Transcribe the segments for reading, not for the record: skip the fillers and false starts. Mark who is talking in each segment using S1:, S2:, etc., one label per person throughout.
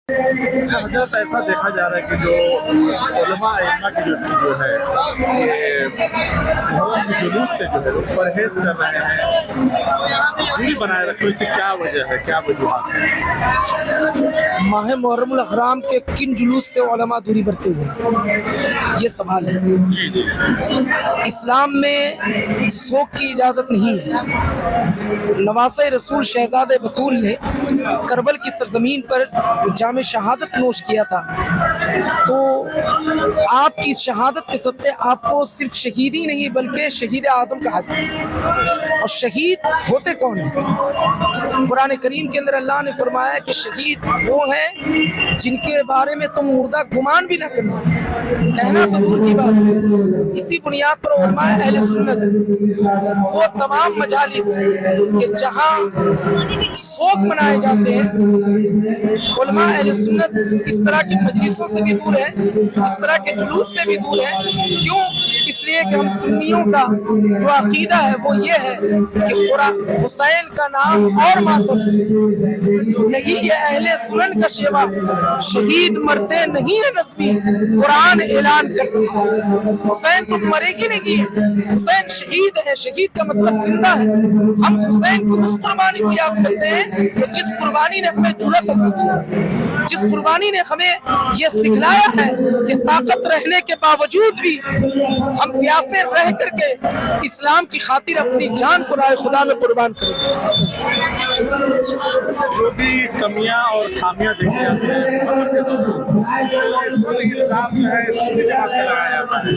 S1: اچھا حضرت، ایسا دیکھا جا رہا ہے کہ جو علماء ائمہ کی جو ہے یہ محرم کے جلوس سے جو ہے وہ پرہیز کر رہے ہیں، دوری بنائے رکھو، اس سے کیا وجہ ہے، کیا وجوہات ہیں؟
S2: ماہ محرم الحرام کے کن جلوس سے علماء دوری برتے ہوئے ہیں، یہ سوال ہے۔
S1: جی جی
S2: اسلام میں سوگ کی اجازت نہیں ہے۔ نواسۂ رسول شہزادہ بطول نے کربل کی سرزمین پر جام شہادت نوش کیا تھا، تو آپ کی شہادت کے صدقے آپ کو صرف شہید ہی نہیں بلکہ شہید اعظم کہا جاتا ہے۔ اور شہید ہوتے کون ہیں؟ قرآن کریم کے اندر اللہ نے فرمایا کہ شہید وہ ہیں جن کے بارے میں تم مردہ گمان بھی نہ کرنا، کہنا تو دور کی بات ہے۔ اسی بنیاد پر علماء اہل سنت وہ تمام مجالس کہ جہاں سوگ منائے جاتے ہیں، علماء اہل سنت اس طرح کی مجلسوں سے بھی دور ہے، اس طرح کے جلوس سے بھی دور ہے۔ کیوں؟ اس لیے کہ ہم سنیوں کا جو عقیدہ ہے وہ یہ ہے کہ حسین کا نام اور ماتم نہیں، یہ اہل سنن کا شیوا، شہید مرتے نہیں ہے نسبی، قرآن اعلان کر رہا ہے حسین تم مرے گی نہیں، حسین شہید ہے، شہید کا مطلب زندہ ہے۔ ہم حسین کی اس قربانی کو یاد کرتے ہیں کہ جس قربانی نے ہمیں جرأت عطا کی، جس قربانی نے ہمیں یہ سکھلایا ہے کہ طاقت رہنے کے باوجود بھی ہم پیاسے رہ کر کے اسلام کی خاطر اپنی جان کو راہ خدا میں قربان کریں۔
S1: جو بھی کمیاں اور خامیاں دیکھی جاتی ہیں اس پر الزام جو ہے سنی جماعت پہ لگایا جاتا ہے،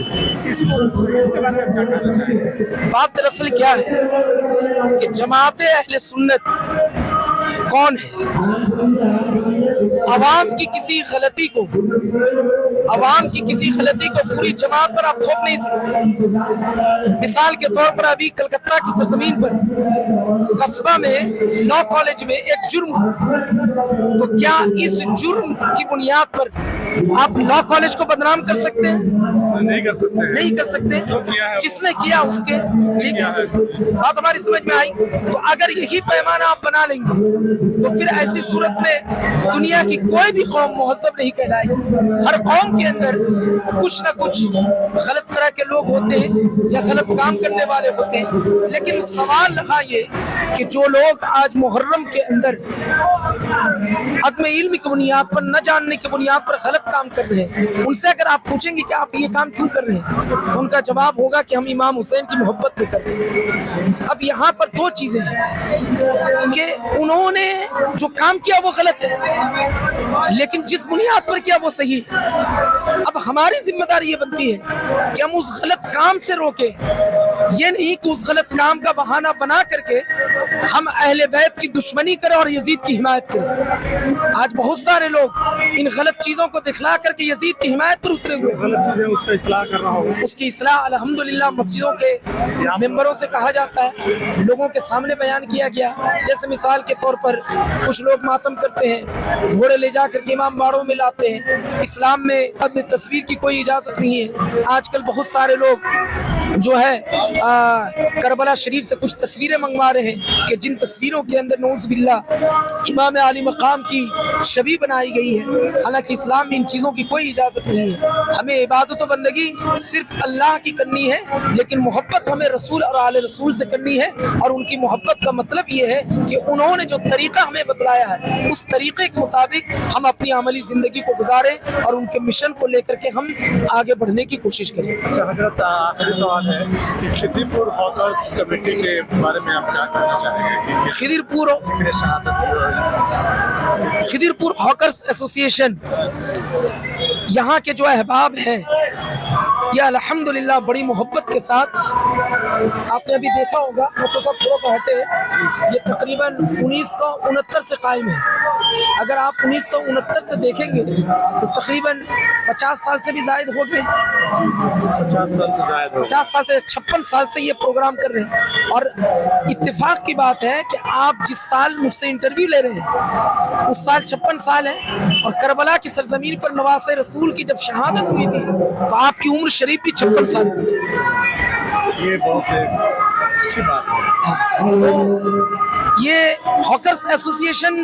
S1: اس کے بارے میں کیا کہنا چاہیں گے؟
S2: بات دراصل کیا ہے کہ جماعت اہل سنت کون ہے؟ عوام کی کسی غلطی کو پوری جماعت پر آپ تھوپ نہیں سکتے۔ مثال کے طور پر ابھی کلکتہ کی سرزمین پر قصبہ میں لا کالج میں ایک جرم ہوا، تو کیا اس جرم کی بنیاد پر آپ لا کالج کو بدنام کر سکتے ہیں؟ نہیں کر سکتے۔ جس نے کیا اس کے ٹھیک ہے، بات ہماری سمجھ میں آئی۔ تو اگر یہی پیمانہ آپ بنا لیں گے تو پھر ایسی صورت میں دنیا کی کوئی بھی قوم مہذب نہیں کہلائے گی۔ ہر قوم کے اندر کچھ نہ کچھ غلط طرح کے لوگ ہوتے ہیں یا غلط کام کرنے والے ہوتے ہیں، لیکن سوال رہا یہ کہ جو لوگ آج محرم کے اندر عدم علم کی بنیاد پر، نہ جاننے کی بنیاد پر غلط کام کر رہے ہیں، ان سے اگر آپ پوچھیں گے کہ آپ یہ کام کیوں کر رہے ہیں تو ان کا جواب ہوگا کہ ہم امام حسین کی محبت پہ کر رہے ہیں۔ اب یہاں پر دو چیزیں ہیں کہ انہوں نے جو کام کیا وہ غلط ہے، لیکن جس بنیاد پر کیا وہ صحیح ہے۔ اب ہماری ذمہ داری یہ بنتی ہے کہ ہم اس غلط کام سے روکیں، یہ نہیں کہ اس غلط کام کا بہانہ بنا کر کے ہم اہل بیت کی دشمنی کریں اور یزید کی حمایت کریں۔ آج بہت سارے لوگ ان غلط چیزوں کو دکھلا کر کے یزید کی حمایت پر اترے ہوئے ہیں۔
S1: غلط چیزیں اس کا اصلاح کر رہا ہوگا،
S2: اس کی اصلاح الحمدللہ مسجدوں کے ممبروں سے کہا جاتا ہے، لوگوں کے سامنے بیان کیا گیا۔ جیسے مثال کے طور پر کچھ لوگ ماتم کرتے ہیں، گھوڑے لے جا کر کے امام باڑوں میں لاتے ہیں۔ اسلام میں اب تصویر کی کوئی اجازت نہیں ہے۔ آج کل بہت سارے لوگ جو ہے کربلا شریف سے کچھ تصویریں منگوا رہے ہیں کہ جن تصویروں کے اندر نعوذ باللہ امام علی مقام کی شبیہ بنائی گئی ہے، حالانکہ اسلام میں ان چیزوں کی کوئی اجازت نہیں ہے۔ ہمیں عبادت و بندگی صرف اللہ کی کرنی ہے، لیکن محبت ہمیں رسول اور آل رسول سے کرنی ہے، اور ان کی محبت کا مطلب یہ ہے کہ انہوں نے جو طریقہ ہمیں بتلایا ہے اس طریقے کے مطابق ہم اپنی عملی زندگی کو گزاریں اور ان کے مشن کو لے کر کے ہم آگے بڑھنے کی کوشش کریں۔
S1: اچھا حضرت، آخری سوال ہے کہ خدر پور ہاکرز کمیٹی کے بارے میں آپ کیا کہنا چاہیں گے؟
S2: خدر پور ہاکرز ایسوسی ایشن یہاں کے جو احباب ہیں یہ الحمدللہ بڑی محبت کے ساتھ، آپ نے ابھی دیکھا ہوگا مختصر تھوڑا سا ہٹے، یہ تقریباً 1969 سے قائم ہے۔ اگر آپ 1969 سے دیکھیں گے تو تقریباً 50 سال سے بھی زائد ہو گئے،
S1: 50 سال سے زائد ہو،
S2: 50 سال سے 56 سال سے یہ پروگرام کر رہے ہیں۔ اور اتفاق کی بات ہے کہ آپ جس سال مجھ سے انٹرویو لے رہے ہیں اس سال 56 سال ہے، اور کربلا کی سرزمین پر نواسۂ رسول کی جب شہادت ہوئی تھی تو آپ کی عمر شریف بھی 56 سال تھی۔
S1: یہ بہت اچھی بات ہے۔
S2: تو یہ ہاکرز ایسوسی ایشن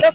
S2: 10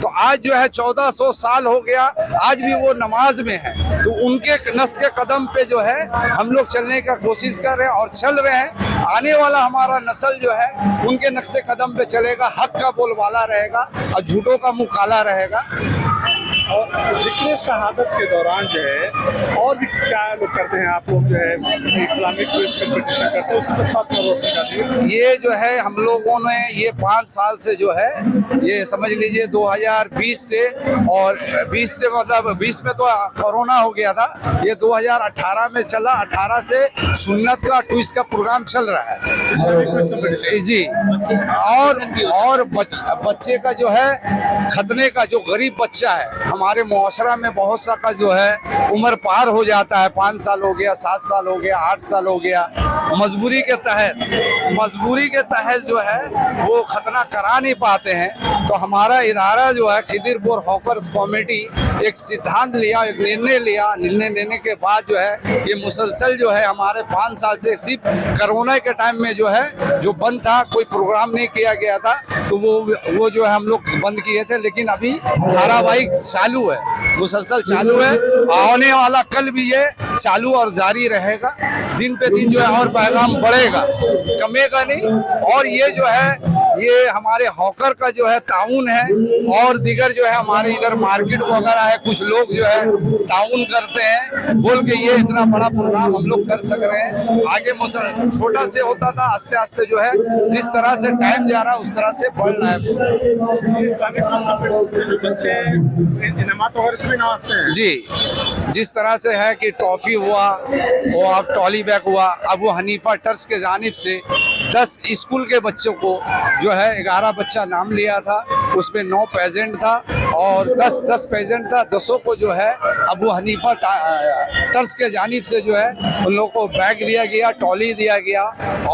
S3: تو آج جو ہے 1400 سال ہو گیا، آج بھی وہ نماز میں ہے. تو ان کے نقش کے قدم پہ جو ہے ہم لوگ چلنے کا کوشش کر رہے ہیں اور چل رہے ہیں. آنے والا ہمارا نسل جو ہے ان کے نقش قدم پہ چلے گا، حق کا بول والا رہے گا اور جھوٹوں کا منہ کالا رہے گا.
S1: اور ذکر شہادت کے دوران جو ہے اور بھی کیا لوگ کرتے ہیں؟ آپ لوگ جو ہے اسلامک کوئز کمپٹیشن کرتے ہیں، اس سے تو روشنی کرتی ہے.
S3: یہ جو ہے ہم لوگوں نے یہ 5 سال سے جو ہے یہ سمجھ لیجئے 2020 سے اور 20 سے مطلب 20 میں تو کورونا ہو گیا تھا، یہ 2018 میں چلا. 18 سے سنت کا ٹوئز کا پروگرام چل رہا ہے جی. اور بچے کا جو ہے ختنے کا جو غریب بچہ ہے ہمارے معاشرہ میں بہت سا کا جو ہے عمر پار ہو جاتا ہے، 5 سال ہو گیا، 7 سال ہو گیا، 8 سال ہو گیا، مجبوری کے تحت جو ہے وہ ختنہ کرا نہیں پاتے ہیں. تو ہمارا ادارہ جو ہے خدیر پور ہاکرز کمیٹی ایک سدھانت لیا، ایک نرنے لینے کے بعد جو ہے یہ مسلسل جو ہے ہمارے 5 سال سے صرف کرونا کے ٹائم میں جو ہے جو بند تھا، کوئی پروگرام نہیں کیا گیا تھا تو وہ جو ہے ہم لوگ بند کیے تھے. لیکن ابھی دھاراواہک چالو ہے، مسلسل چالو ہے. آنے والا کل بھی یہ چالو اور جاری رہے گا. دن پہ دن جو ہے اور پیغام بڑھے گا، کمے گا نہیں. اور یہ جو ہے یہ ہمارے ہاکر کا جو ہے تعاون ہے اور دیگر جو ہے ہمارے ادھر مارکیٹ وغیرہ ہے، کچھ لوگ جو ہے تعاون کرتے ہیں بول کے یہ اتنا بڑا پروگرام ہم لوگ کر سک رہے ہیں. آگے چھوٹا سے ہوتا تھا، آستے آستے جو ہے جس طرح سے ٹائم جا رہا ہے اس طرح سے بڑھ رہا ہے.
S1: اسلامک کوئز کمپٹیشن جو بچے انعامات وغیرہ سے بھی نوازتے ہیں
S3: جی. جس طرح سے ہے کہ ٹرافی ہوا اور اب ٹرالی بیگ ہوا. ابو حنیفہ ٹرسٹ کے جانب سے 10 اسکول کے بچوں کو جو ہے 11 بچہ نام لیا تھا، اس میں 9 پیجنٹ تھا اور 10 پیجنٹ تھا. 10 کو جو ہے ابو حنیفہ ٹرسٹ کے جانب سے جو ہے ان لوگوں کو بیگ دیا گیا، ٹرالی دیا گیا.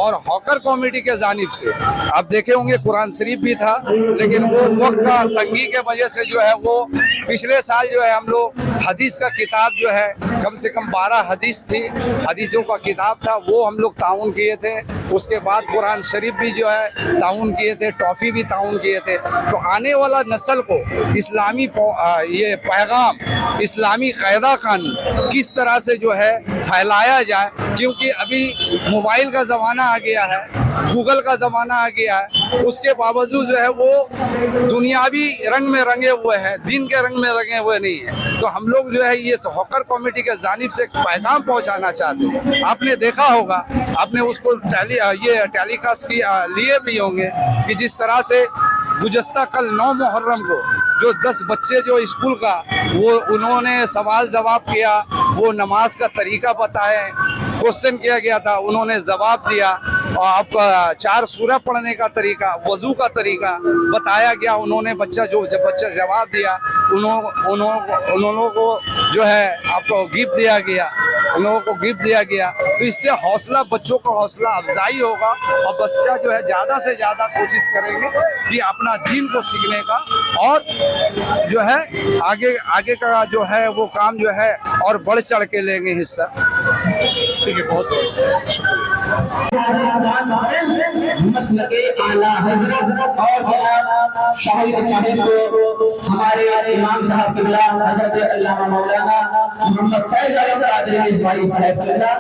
S3: اور ہاکر کمیٹی کے جانب سے آپ دیکھے ہوں گے قرآن شریف بھی تھا، لیکن وہ وقت کا تنگی کے وجہ سے جو ہے وہ پچھلے سال جو ہے ہم لوگ حدیث کا کتاب جو ہے کم سے کم 12 حدیث تھی، حدیثوں کا کتاب تھا، وہ ہم لوگ تعاون کیے تھے. اس کے بعد قرآن شریف بھی جو ہے تعاون کیے تھے، ٹرافی بھی تعاون کیے تھے. تو آنے والا نسل کو اسلامی یہ پیغام، اسلامی قاعدہ قانون کس طرح سے جو ہے پھیلایا جائے، کیونکہ ابھی موبائل کا زمانہ آ گیا ہے، گوگل کا زمانہ آ گیا ہے. اس کے باوجود جو ہے وہ دنیاوی رنگ میں رنگے ہوئے ہیں، دین کے رنگ میں رنگے ہوئے نہیں ہیں. تو ہم لوگ جو ہے یہ ہاکر کمیٹی کے جانب سے ایک پیغام پہنچانا چاہتے ہیں. آپ نے دیکھا ہوگا، آپ نے اس کو ٹیلی کاسٹ لیے بھی ہوں گے کہ جس طرح سے گزشتہ کل 9 محرم کو جو 10 بچے جو اسکول کا وہ انہوں نے سوال جواب کیا، وہ نماز کا طریقہ بتائے، کوشچن کیا گیا تھا، انہوں نے جواب دیا. اور آپ کا 4 سورہ پڑھنے کا طریقہ، وضو کا طریقہ بتایا گیا. انہوں نے بچہ جواب دیا، انہوں کو جو ہے آپ کو گفٹ دیا گیا، ان لوگوں کو گفٹ دیا گیا. تو اس سے حوصلہ، بچوں کا حوصلہ افزائی ہوگا اور بچہ جو ہے زیادہ سے زیادہ کوشش کریں گے کہ اپنا دین کو سیکھنے کا اور جو ہے آگے کا جو ہے وہ کام جو ہے اور بڑھ چڑھ کے لیں گے حصہ.
S1: ٹھیک ہے، بہت بہت شکریہ.
S4: مسلک اعلیٰ حضرت اور جناب شاہد صاحب کو ہمارے امام صاحب قبلہ حضرت علامہ مولانا محمد فیض عالم قادری مصباحی صاحب قبلہ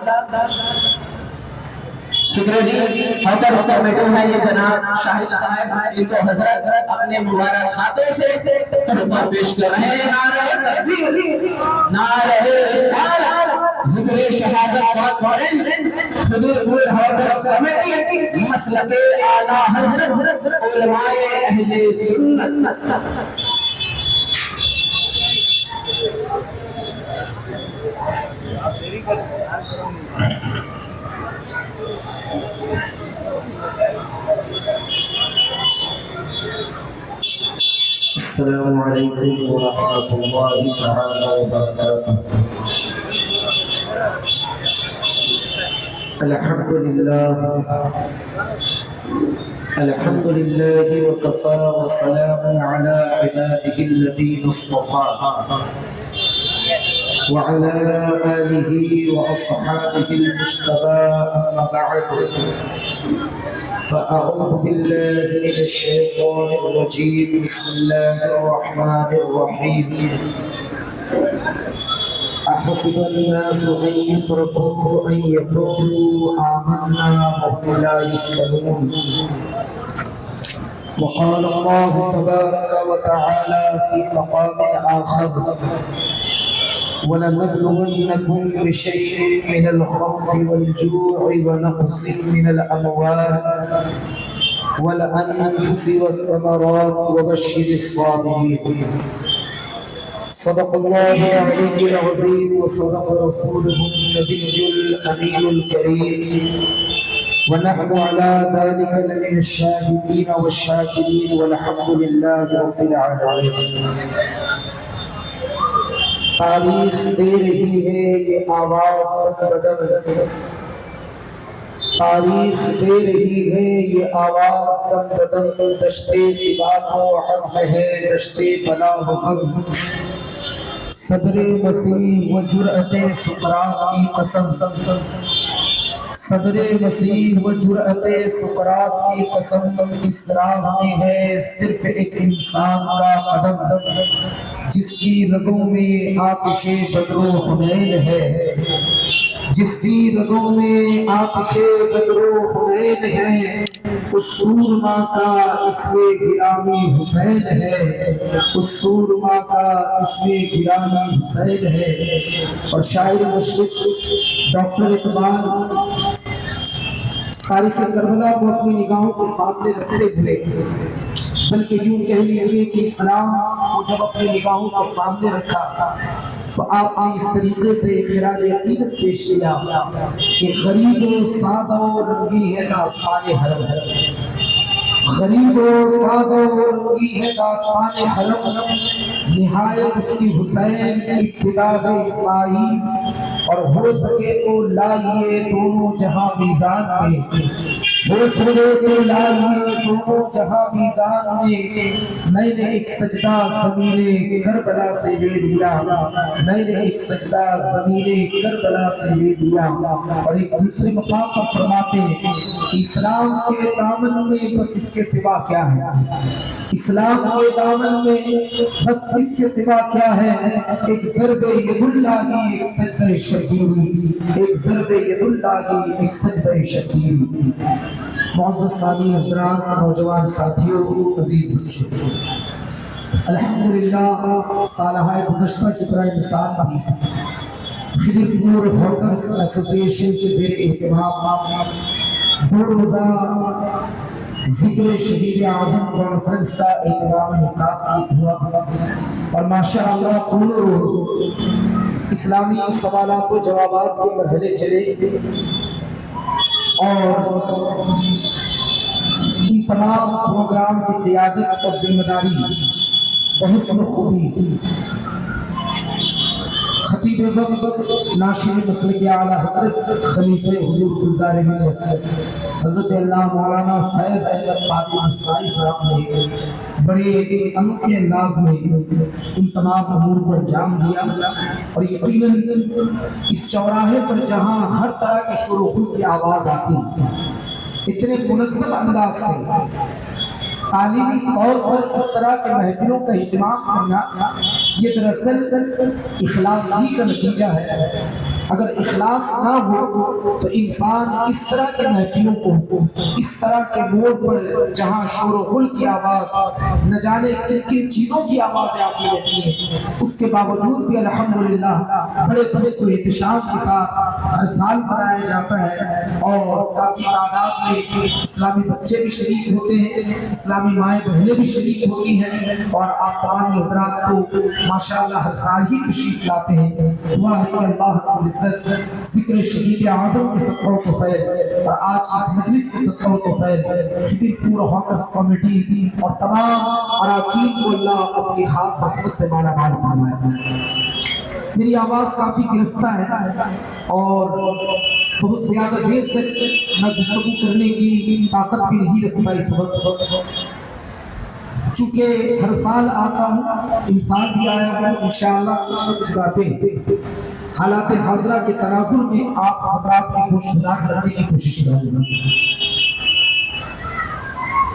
S4: سیکریٹری ہاکرز کمیٹی ہیں یہ جناب شاہد صاحب، ان کو حضرت اپنے مبارک ہاتھوں سے تحفہ پیش کر رہے ہیں. نعرہ تکبیر، نعرہ رسالت، ذکر شہادت کانفرنس خدیر پور ہاکرز کمیٹی مسلک اعلیٰ حضرت علماء اہل سنت. السلام علیکم ورحمۃ اللہ تعالی وبرکاتہ. الحمد للہ وکفى وسلام على عباده الذین اصطفى وعلى آله وأصحابه المجتبى. أما بعد
S2: فأعوذ بالله من الشيطان الرجيم بسم الله الرحمن الرحيم أحسب الناس أن يتركوا أن يقولوا آمنا وهم لا يفتنون وقال الله تبارك وتعالى في مقام آخر وَلَنَبْلُوَنَّكُمْ بِشَيْءٍ مِّنَ الْخَوْفِ وَالْجُوعِ وَنَقْصٍ مِّنَ الْأَمْوَالِ وَالْأَنفُسِ وَالثَّمَرَاتِ وَبَشِّرِ الصَّابِرِينَ صدق الله العلي العظيم وصدق رسوله النبي الأمين الكريم ونحن على ذلك لمن الشاهدين والشاكرين والحمد لله رب العالمين. تاریخ دے رہی ہے یہ آواز تن بدن، تاریخ دے رہی ہے یہ آواز تن بدن، دشتے سبات و عزم ہے دشتے بلا و غم، صدر مسیح و جرأت سقراط کی قسم، صدر مسیح و جرأت سقراط کی قسم، اس راہ میں ہے صرف ایک انسان کا قدم، جس کی رگوں میں آتش بدر و حنین ہے، جس کی رگوں میں آتش بدر و حنین ہے، اس سورما کا اسم گرامی حسین ہے، اس سورما کا اسم گرامی حسین ہے. اور شاعر مشرق ڈاکٹر اقبال تاریخ کربلا کو اپنی نگاہوں کے سامنے رکھتے ہوئے، بلکہ یوں کہہ لیجیے کہ اسلام کو جب اپنی نگاہوں کے سامنے رکھا تو آپ نے اس طریقے سے خراج عقیدت پیش کیا کہ غریب و سادہ و رنگی ہے داستان حرم، غریب و سادہ و رنگی ہے داستان حرم، نہایت اس کی حسین ابتدا ہے اسماعیل، اور ہو سکے تو لائیے دونوں جہاں میزان میں، ہو سکے تو لائیے دونوں جہاں میزان میں، میں نے ایک سجدہ زمین کربلا سے لے لیا، میں نے ایک سجدہ زمین کربلا سے لے لیا. اور ایک دوسرے مقام پر فرماتے ہیں کہ اسلام کے دامن میں بس اس کے سوا کیا ہے، اسلام کے دامن میں بس اس کے سوا کیا ہے، ایک ضرب ید اللہ کی ایک سجدہ شبیری، ایک ضرب ید اللہ کی ایک سجدہ شبیری. معزز سامعین حضرات، نوجوان ساتھیوں، عزیز بچوں، الحمدللہ سالہ گزشتہ کی طرح مثال دی خدر پور ہاکرز ایسوسی ایشن کے زیر اہتمام 2 روزہ ذکر شہید اعظم کانفرنس کا اہتمام انعقاد ہوا، اور ماشاءاللہ دونوں روز اسلامی سوالات و جوابات کے مرحلے چلے، اور ان تمام پروگرام کی قیادت اور ذمہ داری بحسن خوبی خطیب وقت ناشر مسلک اعلیٰ حضرت خلیفہ حضور گلزار ملت حضرت اللہ مولانا فیض احمد قادری مسائی صاحب نے بڑے انوکھے انداز میں ان تمام امور کو انجام دیا. اور یقیناً اس چوراہے پر جہاں ہر طرح کے شور و غل کی آواز آتی ہے، اتنے منظم انداز سے تعلیمی طور پر اس طرح کے محفلوں کا اہتمام کرنا، یہ دراصل اخلاص ہی کا نتیجہ ہے. اگر اخلاص نہ ہو تو انسان اس طرح کے محفلوں کو، اس طرح کے موڑ پر جہاں شور و غل کی آواز، نہ جانے کن کن چیزوں کی آوازیں آتی رہتی ہیں، اس کے باوجود بھی الحمدللہ بڑے دوست و احتشام کے ساتھ ہر سال منایا جاتا ہے. اور کافی تعداد میں اسلامی بچے بھی شریک ہوتے ہیں، اسلامی مائیں بہنیں بھی شریک ہوتی ہیں، اور آپ تمام حضرات کو ماشاءاللہ ہر سال ہی تشریف لاتے ہیں. دعا ہے کہ اللہ رب العزت ذکر شہید اعظم کے صدقہ و طفیل اور آج اس مجلس کے صدقہ و طفیل خدر پور ہاکرز کمیٹی اور تمام اراکین کو اللہ اپنی خاص رحمت سے مالا مال فرمائے. میری آواز کافی گرفتہ ہے اور بہت زیادہ دیر تک میں گفتگو کرنے کی طاقت بھی نہیں رکھتا اس وقت، چونکہ ہر سال آتا ہوں، انسان بھی آیا ہوں، انشاءاللہ کچھ نہ کچھ باتیں حالات حاضرہ کے تناظر میں آپ حضرات کی گوش گزار کرنے کی کوشش کروں گا.